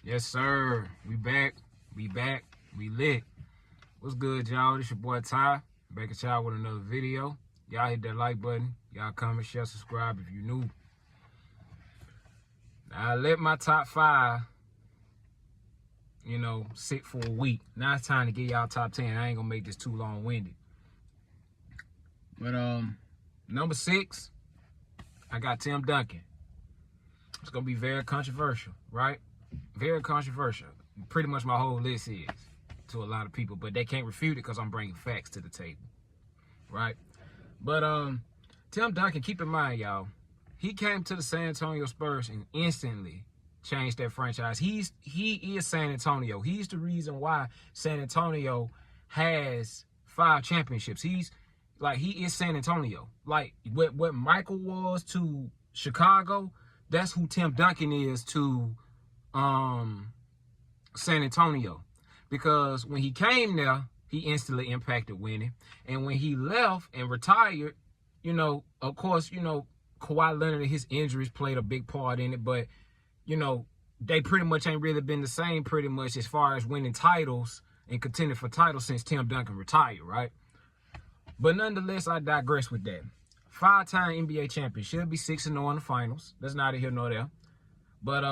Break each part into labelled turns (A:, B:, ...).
A: Yes, sir. We back. We back. We lit. What's good, y'all? This your boy Ty. Back at y'all with another video. Y'all hit that like button. Y'all comment, share, subscribe if you new. Now, I let my top 5, sit for a week. Now it's time to get y'all top 10. I ain't gonna make this too long-winded. But number 6, I got Tim Duncan. It's gonna be very controversial, right? Very controversial. Pretty much my whole list is to a lot of people, but they can't refute it because I'm bringing facts to the table, right? But Tim Duncan, keep in mind, y'all, he came to the San Antonio Spurs and instantly changed that franchise. He is San Antonio. He's the reason why San Antonio has 5 championships. He is San Antonio. Like what Michael was to Chicago, that's who Tim Duncan is to San Antonio. Because when he came there, he instantly impacted winning. And when he left and retired, of course, Kawhi Leonard and his injuries played a big part in it. But, they pretty much ain't really been the same pretty much as far as winning titles and contending for titles since Tim Duncan retired, right? But nonetheless, I digress with that. 5-time NBA champion. Should be 6-0 in the finals. That's neither here nor there. But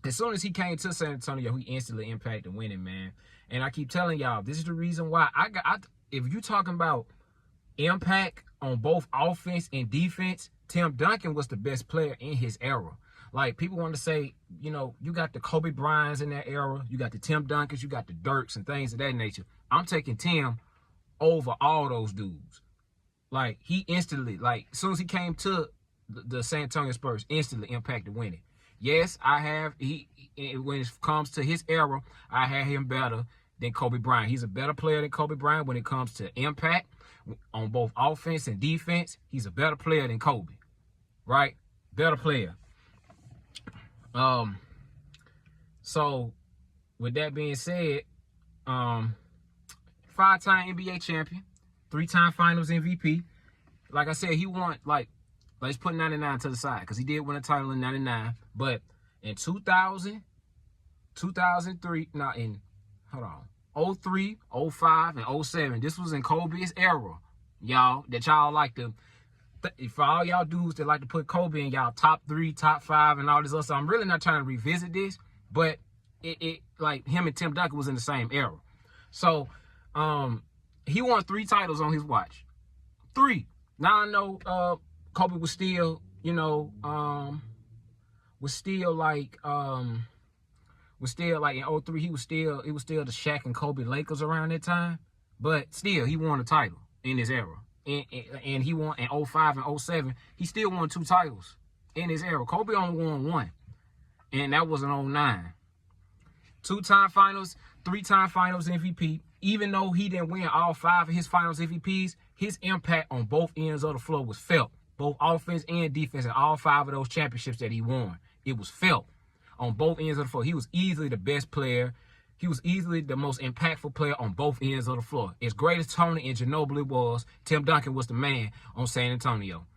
A: as soon as he came to San Antonio, he instantly impacted winning, man. And I keep telling y'all, this is the reason why if you talking about impact on both offense and defense, Tim Duncan was the best player in his era. Like, people want to say, you got the Kobe Bryants in that era, you got the Tim Duncans, you got the Dirks and things of that nature. I'm taking Tim over all those dudes. Like, he instantly, as soon as he came to the San Antonio Spurs, instantly impacted winning. Yes, when it comes to his era, I had him better than Kobe Bryant. He's a better player than Kobe Bryant when it comes to impact on both offense and defense. He's a better player than Kobe, right? Better player. So with that being said, 5-time NBA champion, 3-time Finals MVP. Like I said, he won, let's put 99 to the side because he did win a title in 99. But in 2000, 2003, 03, 05, and 07, this was in Kobe's era, y'all, that y'all like to, for all y'all dudes that like to put Kobe in y'all top 3, top 5, and all this other stuff, I'm really not trying to revisit this, but it like him and Tim Duncan was in the same era. So he won 3 titles on his watch. 3. Now I know Kobe was still, like in 03, it was still the Shaq and Kobe Lakers around that time. But still, he won a title in his era. And he won in 05 and 07. He still won 2 titles in his era. Kobe only won 1. And that was in 09. 2-time finals, 3-time finals MVP. Even though he didn't win all 5 of his finals MVPs, his impact on both ends of the floor was felt. Both offense and defense in all 5 of those championships that he won. It was felt on both ends of the floor. He was easily the best player. He was easily the most impactful player on both ends of the floor. As great as Tony and Ginobili was, Tim Duncan was the man on San Antonio.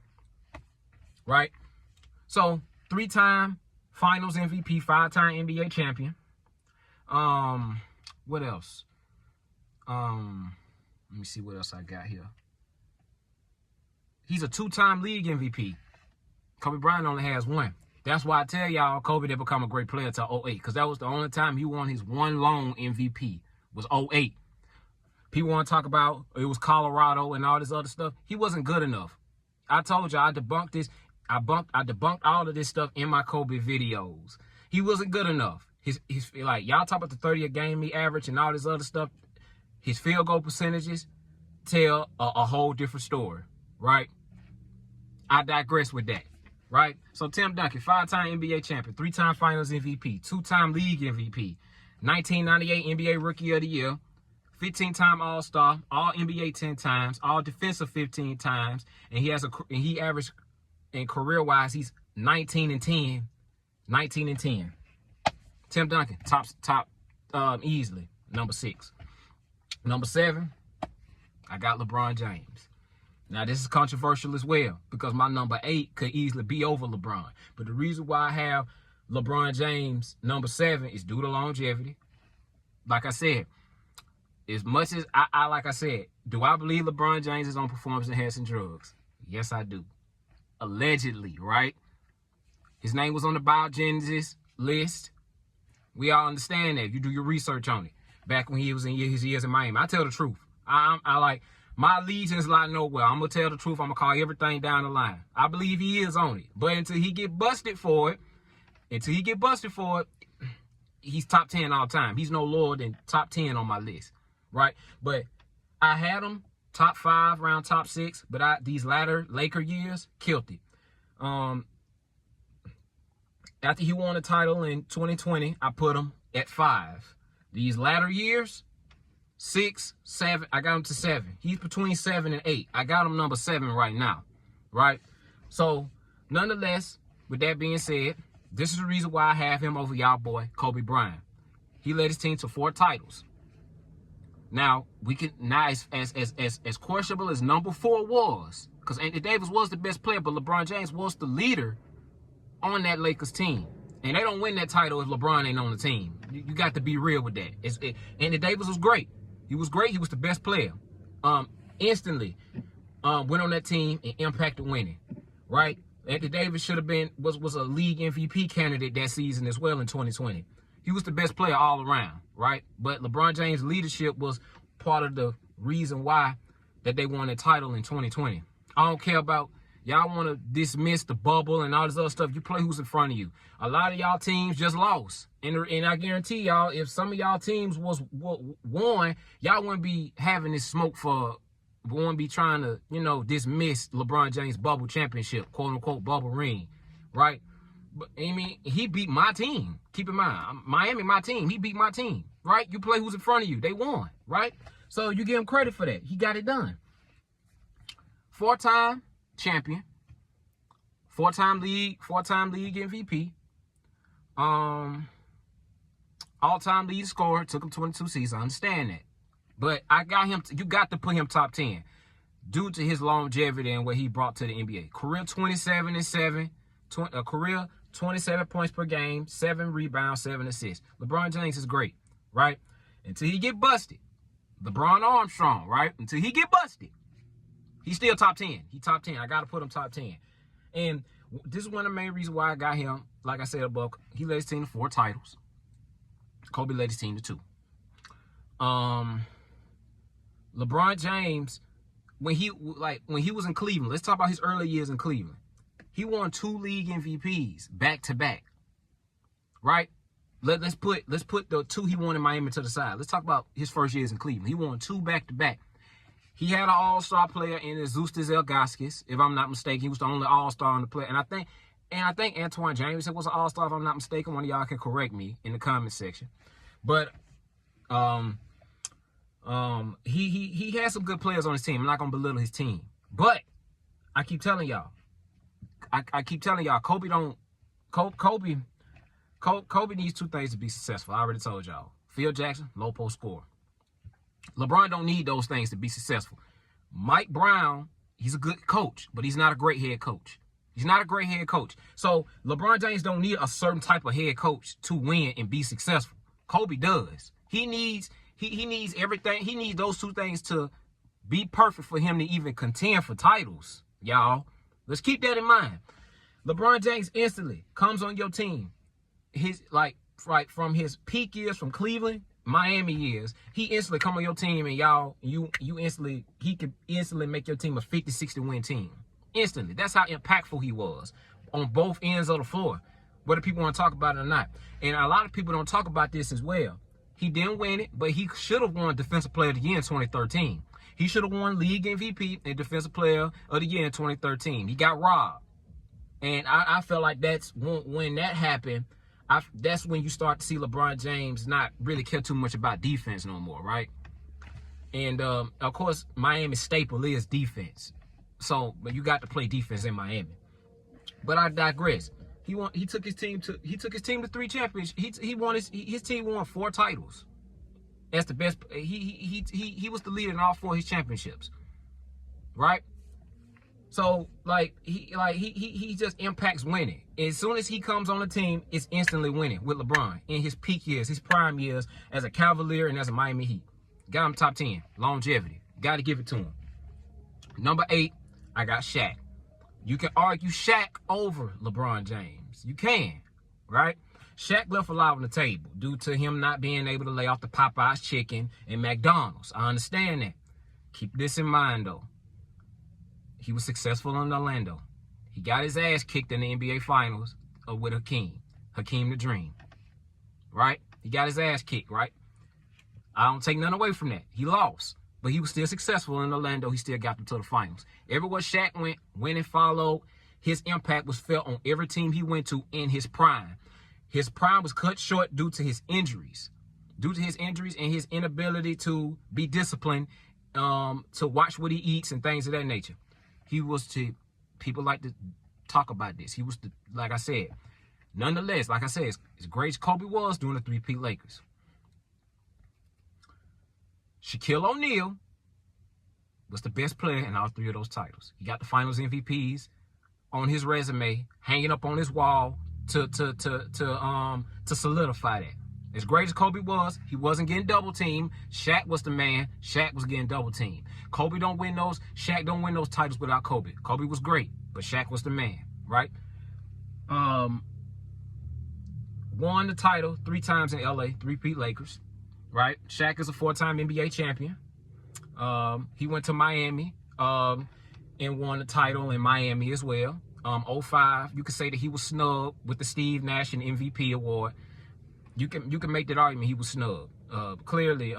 A: Right? So, 3-time Finals MVP, 5-time NBA champion. What else? Let me see what else I got here. He's a 2-time league MVP. Kobe Bryant only has 1. That's why I tell y'all Kobe didn't become a great player until 08, because that was the only time he won his one lone MVP was 08. People want to talk about it was Colorado and all this other stuff. He wasn't good enough. I told you I debunked this. I debunked all of this stuff in my Kobe videos. He wasn't good enough. His y'all talk about the 30 a game me average and all this other stuff. His field goal percentages tell a whole different story, right? I digress with that, right? So Tim Duncan, 5-time NBA champion, 3-time Finals MVP, 2-time league MVP, 1998 NBA Rookie of the Year, 15-time All-Star, All NBA 10 times, All Defensive 15 times, and he averaged in career-wise, he's 19 and 10. Tim Duncan, top easily, number 6. Number 7, I got LeBron James. Now, this is controversial as well because my number 8 could easily be over LeBron. But the reason why I have LeBron James, number 7, is due to longevity. Like I said, as much as like I said, do I believe LeBron James is on performance-enhancing drugs? Yes, I do. Allegedly, right? His name was on the biogenesis list. We all understand that. You do your research on it. Back when he was in his years in Miami. I tell the truth. I like, my allegiance lie nowhere. I'm going to tell the truth. I'm going to call everything down the line. I believe he is on it. But until he get busted for it, he's top 10 all time. He's no lower than top 10 on my list, right? But I had him top 5, around top 6, but these latter Laker years killed it. After he won the title in 2020, I put him at 5. These latter years, 6, 7, I got him to 7. He's between 7 and 8. I got him number 7 right now, right? So, nonetheless, with that being said, this is the reason why I have him over y'all boy, Kobe Bryant. He led his team to 4 titles. Now, as questionable as number 4 was, because Anthony Davis was the best player, but LeBron James was the leader on that Lakers team. And they don't win that title if LeBron ain't on the team. You got to be real with that. Anthony Davis was great. He was great. He was the best player. Instantly went on that team and impacted winning, right? Anthony Davis was a league MVP candidate that season as well in 2020. He was the best player all around, right? But LeBron James' leadership was part of the reason why that they won the title in 2020. I don't care about y'all want to dismiss the bubble and all this other stuff. You play who's in front of you. A lot of y'all teams just lost. And I guarantee y'all, if some of y'all teams won, y'all wouldn't be having this smoke wouldn't be trying to, dismiss LeBron James' bubble championship, quote unquote bubble ring, right? But I mean, he beat my team. Keep in mind, Miami, my team. He beat my team, right? You play who's in front of you. They won, right? So you give him credit for that. He got it done. 4-time champion, 4-time league MVP, all-time lead scorer. Took him 22 seasons. I understand that, but I got him. You got to put him top 10 due to his longevity and what he brought to the NBA. Career 27-7, career 27 points per game, 7 rebounds, 7 assists. LeBron James is great, right? Until he get busted. LeBron Armstrong, right? Until he get busted. He's still top 10. He top 10. I got to put him top 10. And this is one of the main reasons why I got him. Like I said above, he led his team to 4 titles. Kobe led his team to 2. LeBron James, when he was in Cleveland, let's talk about his early years in Cleveland. He won 2 league MVPs back to back. Right? Let's put the 2 he won in Miami to the side. Let's talk about his first years in Cleveland. He won 2 back to back. He had an all-star player in Zeustass Ilgauskas, if I'm not mistaken. He was the only all-star on the play. And I think Antoine James was an all-star, if I'm not mistaken. One of y'all can correct me in the comment section. But he had some good players on his team. I'm not gonna belittle his team. But I keep telling y'all, Kobe needs 2 things to be successful. I already told y'all. Phil Jackson, low post scorer. LeBron don't need those things to be successful. Mike Brown, he's a good coach, but he's not a great head coach. So LeBron James don't need a certain type of head coach to win and be successful. Kobe does. He needs everything. He needs those 2 things to be perfect for him to even contend for titles, y'all. Let's keep that in mind. LeBron James instantly comes on your team. From his peak years from Cleveland, Miami years, he instantly come on your team and he could instantly make your team a 50-60 win team. Instantly. That's how impactful he was on both ends of the floor, whether people want to talk about it or not. And a lot of people don't talk about this as well. He didn't win it, but he should have won Defensive Player of the Year in 2013. He should have won League MVP and Defensive Player of the Year in 2013. He got robbed. And I felt like that's when that happened. That's when you start to see LeBron James not really care too much about defense no more, right? And, of course, Miami's staple is defense. But you got to play defense in Miami. But I digress. He took his team to 3 championships. His team won 4 titles. That's the best. He was the leader in all 4 of his championships, right? So he just impacts winning. As soon as he comes on the team, it's instantly winning with LeBron in his peak years, his prime years as a Cavalier and as a Miami Heat. Got him top 10. Longevity. Got to give it to him. Number 8, I got Shaq. You can argue Shaq over LeBron James. You can, right? Shaq left a lot on the table due to him not being able to lay off the Popeyes chicken and McDonald's. I understand that. Keep this in mind, though. He was successful in Orlando. He got his ass kicked in the NBA Finals with Hakeem the Dream, right? He got his ass kicked, right? I don't take none away from that. He lost, but he was still successful in Orlando. He still got them to the finals. Everywhere Shaq went, winning followed. His impact was felt on every team he went to in his prime. His prime was cut short due to his injuries. Due to his injuries and his inability to be disciplined, to watch what he eats and things of that nature. People like to talk about this. He was, like I said, nonetheless, like I said, as great as Kobe was doing the 3-peat Lakers. Shaquille O'Neal was the best player in all 3 of those titles. He got the finals MVPs on his resume, hanging up on his wall to solidify that. As great as Kobe was, he wasn't getting double teamed. Shaq was the man. Shaq was getting double teamed. Kobe don't win those. Shaq don't win those titles without Kobe. Kobe was great, but Shaq was the man, right? Won the title 3 times in LA, 3-peat Lakers, right? Shaq is a 4-time NBA champion. He went to Miami and won the title in Miami as well. 05, you could say that he was snubbed with the Steve Nash and MVP award. You can make that argument he was snubbed. Clearly,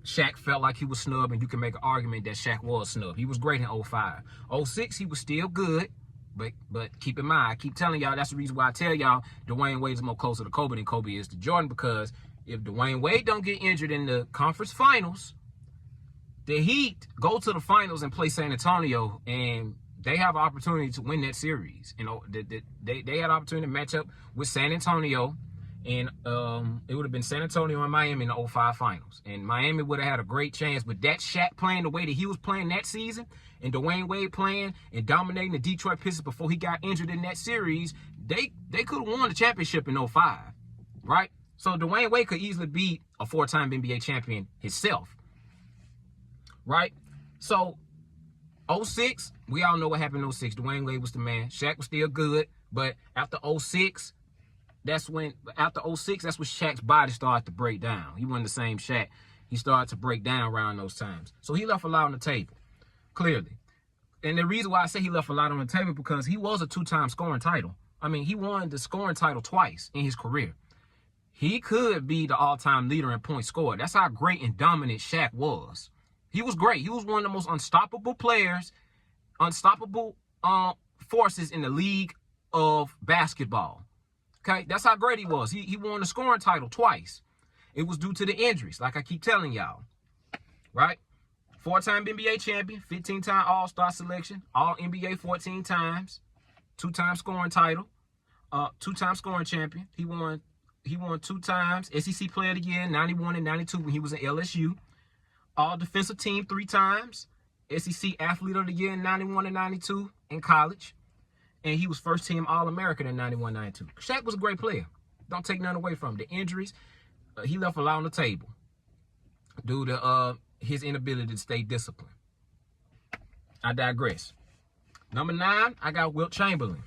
A: Shaq felt like he was snubbed, and you can make an argument that Shaq was snubbed. He was great in 05. 06, he was still good, but keep in mind, I keep telling y'all, that's the reason why I tell y'all Dwayne Wade is more closer to Kobe than Kobe is to Jordan, because if Dwayne Wade don't get injured in the conference finals, the Heat go to the finals and play San Antonio, and they have an opportunity to win that series. You know, they had an opportunity to match up with San Antonio, and it would have been San Antonio and Miami in the 05 finals. And Miami would have had a great chance, but that Shaq playing the way that he was playing that season, and Dwayne Wade playing and dominating the Detroit Pistons before he got injured in that series, they could have won the championship in 05, right? So Dwayne Wade could easily be a 4-time NBA champion himself, right? So 06, we all know what happened in 06. Dwayne Wade was the man. Shaq was still good, but after 06, that's when Shaq's body started to break down. He wasn't the same Shaq. He started to break down around those times. So he left a lot on the table, clearly. And the reason why I say he left a lot on the table, because he was a 2-time scoring title. I mean, he won the scoring title twice in his career. He could be the all-time leader in points scored. That's how great and dominant Shaq was. He was great. He was one of the most unstoppable players, unstoppable forces in the league of basketball. Okay, that's how great he was. He won the scoring title twice. It was due to the injuries, like I keep telling y'all, right? 4-time NBA champion, 15-time All-Star selection, All-NBA 14 times, 2-time scoring title, 2-time scoring champion. He won 2 times SEC Player of the Year, 91 and 92 when he was at LSU. All-Defensive Team 3 times, SEC Athlete of the Year in 91 and 92 in college. And he was first-team All-American in 91-92. Shaq was a great player. Don't take none away from him. The injuries, he left a lot on the table due to his inability to stay disciplined. I digress. Number 9, I got Wilt Chamberlain.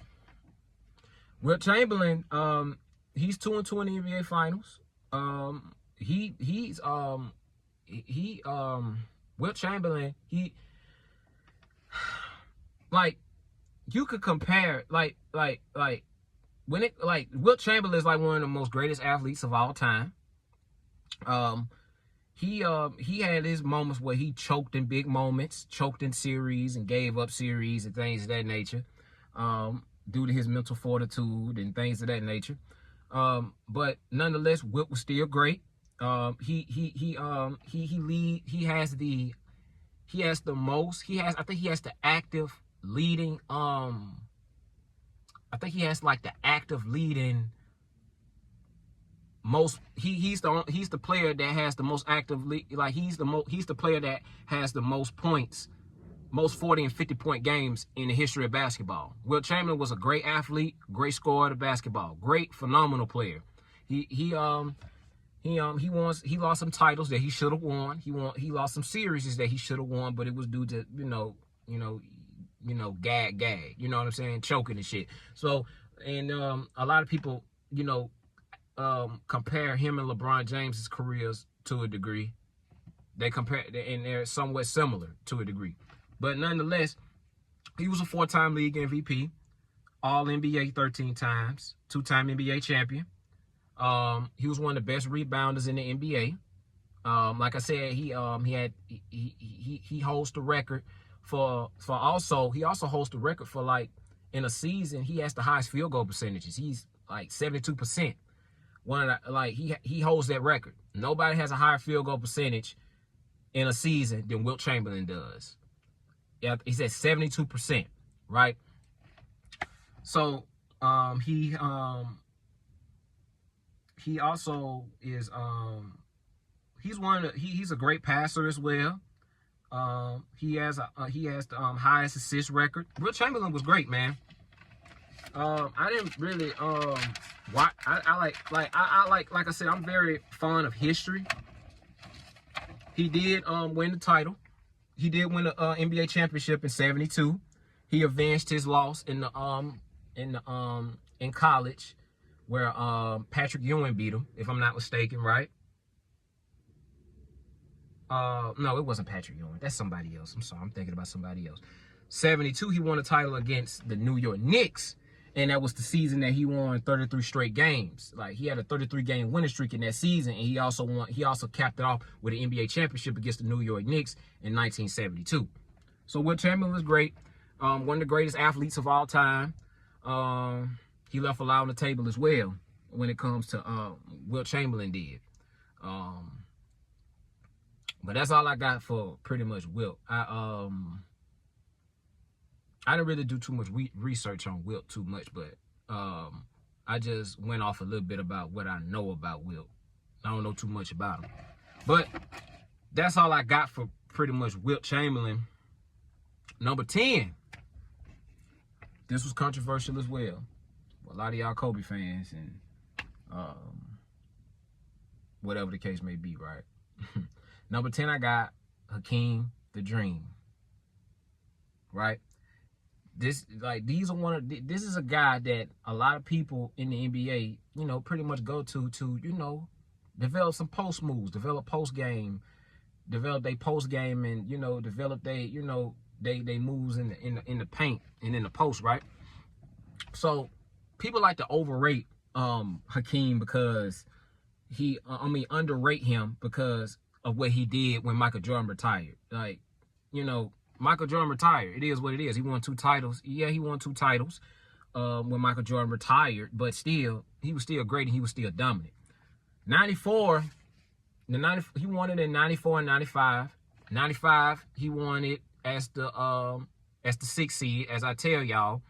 A: Wilt Chamberlain, he's 2-2 in the NBA Finals. Wilt Chamberlain, you could compare, Wilt Chamberlain is like one of the most greatest athletes of all time. He had his moments where he choked in big moments, choked in series and gave up series and things of that nature, due to his mental fortitude and things of that nature. But nonetheless, Wilt was still great. I think he has the active leading, I think he has like the active leading most, he's the player that has the most active, he's the player that has the most points most 40 and 50-point games in the history of basketball. Wilt Chamberlain was a great athlete, great scorer of basketball, great, phenomenal player. He lost some titles that he should have won. He lost some series that he should have won, but it was due to gag. You know what I'm saying? Choking and shit. So, and a lot of people, compare him and LeBron James's careers to a degree. They compare, and they're somewhat similar to a degree. But nonetheless, he was a 4-time league MVP, All-NBA 13 times, 2-time NBA champion. He was one of the best rebounders in the NBA. Like I said, he holds the record for also. He also holds the record for, like, in a season he has the highest field goal percentages. He's like 72%. One of the, like he holds that record. Nobody has a higher field goal percentage in a season than Wilt Chamberlain does. Yeah, he's at 72%, right? So he also is he's a great passer as well. He has the highest assist record. Wilt Chamberlain was great, man. I didn't really like I said, I'm very fond of history. He did win the title. He did win the NBA championship in '72. He avenged his loss in college, where Patrick Ewing beat him, if I'm not mistaken, right? No, it wasn't Patrick Ewing. That's somebody else. I'm sorry, I'm thinking about somebody else. '72, he won a title against the New York Knicks, and that was the season that he won 33 straight games. Like, he had a 33-game winning streak in that season, and he also capped it off with an NBA championship against the New York Knicks in 1972. So Wilt Chamberlain was great. One of the greatest athletes of all time. He left a lot on the table as well when it comes to Wilt Chamberlain did. But that's all I got for pretty much Wilt. I didn't really do too much research on Wilt too much, but I just went off a little bit about what I know about Wilt. I don't know too much about him. But that's all I got for pretty much Wilt Chamberlain. Number 10. This was controversial as well. A lot of y'all Kobe fans and whatever the case may be, right? Number 10, I got Hakeem the Dream. Right? This is a guy that a lot of people in the NBA, pretty much go to develop some post moves, develop post game, develop their post game, and develop they moves in the paint and in the post, right? So people like to overrate Hakeem because underrate him because of what he did when Michael Jordan retired. Like, Michael Jordan retired. It is what it is. He won 2 titles. Yeah, he won 2 titles when Michael Jordan retired, but still, he was still great and he was still dominant. 94, he won it in 94 and 95. 95, he won it as the 6th seed, as I tell y'all.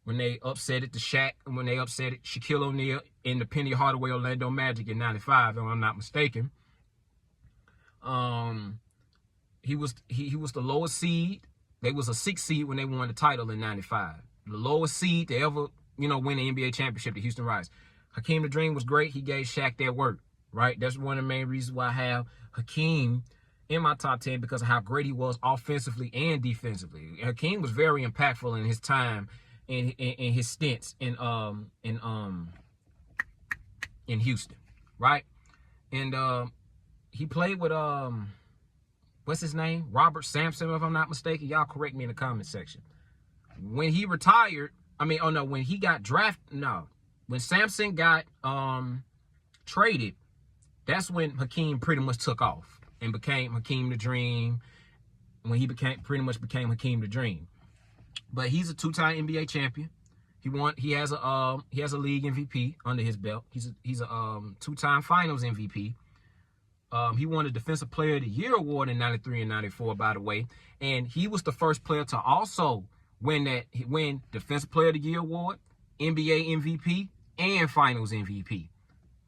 A: When they upset it to Shaq, and when they upset it Shaquille O'Neal in the Penny Hardaway Orlando Magic in 95, if I'm not mistaken. He was the lowest seed. They was a 6th seed when they won the title in 95. The lowest seed to ever, win the NBA championship, the Houston Rockets. Hakeem the Dream was great. He gave Shaq that work, right? That's one of the main reasons why I have Hakeem in my top 10, because of how great he was offensively and defensively. Hakeem was very impactful in his time in his stints in Houston, right? And he played with what's his name? Robert Sampson, if I'm not mistaken. Y'all correct me in the comment section. When he retired, when he got drafted, when Sampson got traded, that's when Hakeem pretty much took off and became Hakeem the Dream. When he pretty much became Hakeem the Dream. But he's a 2-time NBA champion. He has a league MVP under his belt. He's a 2-time Finals MVP. He won the Defensive Player of the Year award in 93 and 94, by the way. And he was the first player to also win Defensive Player of the Year award, NBA MVP, and Finals MVP.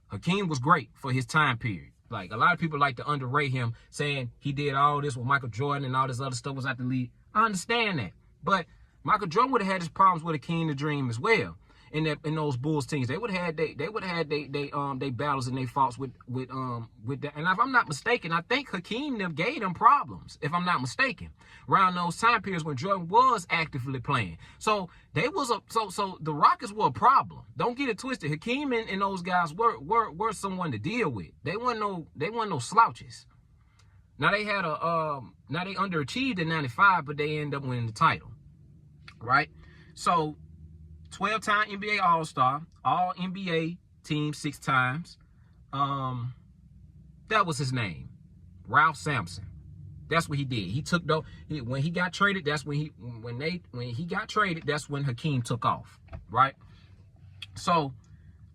A: Hakeem was great for his time period. Like, a lot of people like to underrate him, saying he did all this with Michael Jordan and all this other stuff was out the league. I understand that. But Michael Jordan would have had his problems with Hakeem the Dream as well. In those Bulls teams, they would have had they battles and they foughts with that. And if I'm not mistaken, I think Hakeem them gave them problems. If I'm not mistaken, around those time periods when Jordan was actively playing, so they was so the Rockets were a problem. Don't get it twisted. Hakeem and those guys were someone to deal with. They weren't no slouches. Now they had now they underachieved in '95, but they ended up winning the title, right? So 12-time NBA All-Star, All-NBA team 6 times. That was his name, Ralph Sampson. That's what he did. He took when he got traded. That's when he got traded. That's when Hakeem took off, right? So,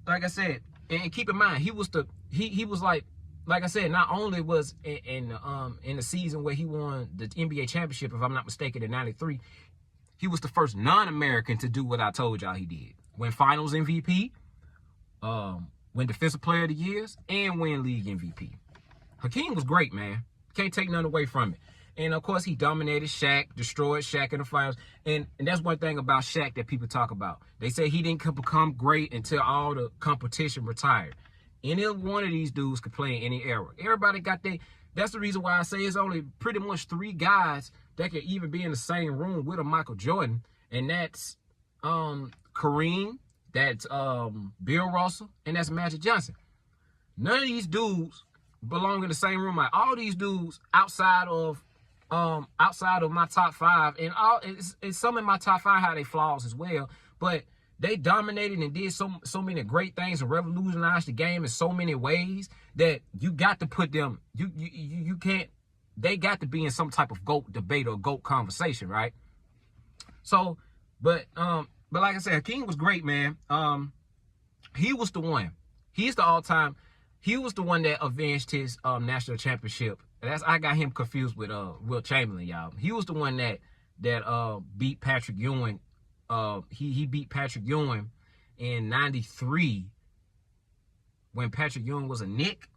A: like I said, and keep in mind, he was like I said, not only was in the season where he won the NBA championship, if I'm not mistaken, in '93. He was the first non-American to do what I told y'all he did. Win Finals MVP, win Defensive Player of the Year, and win League MVP. Hakeem was great, man. Can't take none away from it. And, of course, he dominated Shaq, destroyed Shaq in the finals. And that's one thing about Shaq that people talk about. They say he didn't become great until all the competition retired. Any one of these dudes could play in any era. Everybody got their... That's the reason why I say it's only pretty much 3 guys that can even be in the same room with a Michael Jordan, and that's Kareem, that's Bill Russell, and that's Magic Johnson. None of these dudes belong in the same room. Like, all these dudes outside of my top 5, and it's some in my top 5 had their flaws as well, but they dominated and did so many great things and revolutionized the game in so many ways that you got to put them, you can't, they got to be in some type of GOAT debate or GOAT conversation, right? So, but like I said, Hakeem was great, man. He was the one. He's the all-time, he was the one that avenged his national championship. I got him confused with Wilt Chamberlain, y'all. He was the one that beat Patrick Ewing. He beat Patrick Ewing in '93 when Patrick Ewing was a Knick.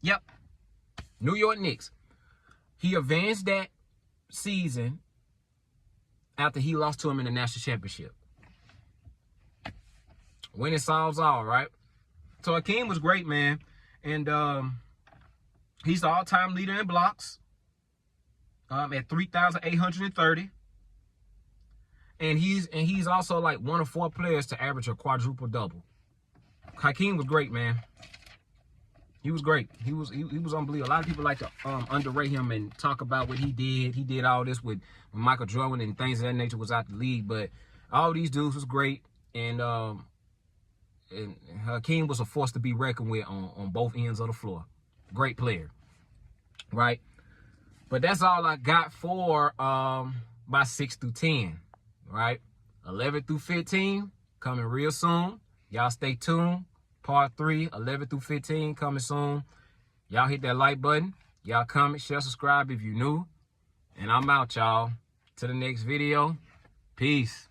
A: Yep. New York Knicks. He avenged that season after he lost to him in the national championship. Winning solves all, right? So Hakeem was great, man. And he's the all-time leader in blocks at 3,830. And he's also like one of 4 players to average a quadruple double. Hakeem was great, man. He was great. He was unbelievable. A lot of people like to underrate him and talk about what he did. He did all this with Michael Jordan and things of that nature was out the league. But all these dudes was great. And Hakeem was a force to be reckoned with on both ends of the floor. Great player. Right? But that's all I got for my 6 through 10. Right? 11 through 15 coming real soon. Y'all stay tuned. Part 3, 11 through 15 coming soon. Y'all hit that like button. Y'all comment, share, subscribe if you're new. And I'm out, y'all. To the next video. Peace.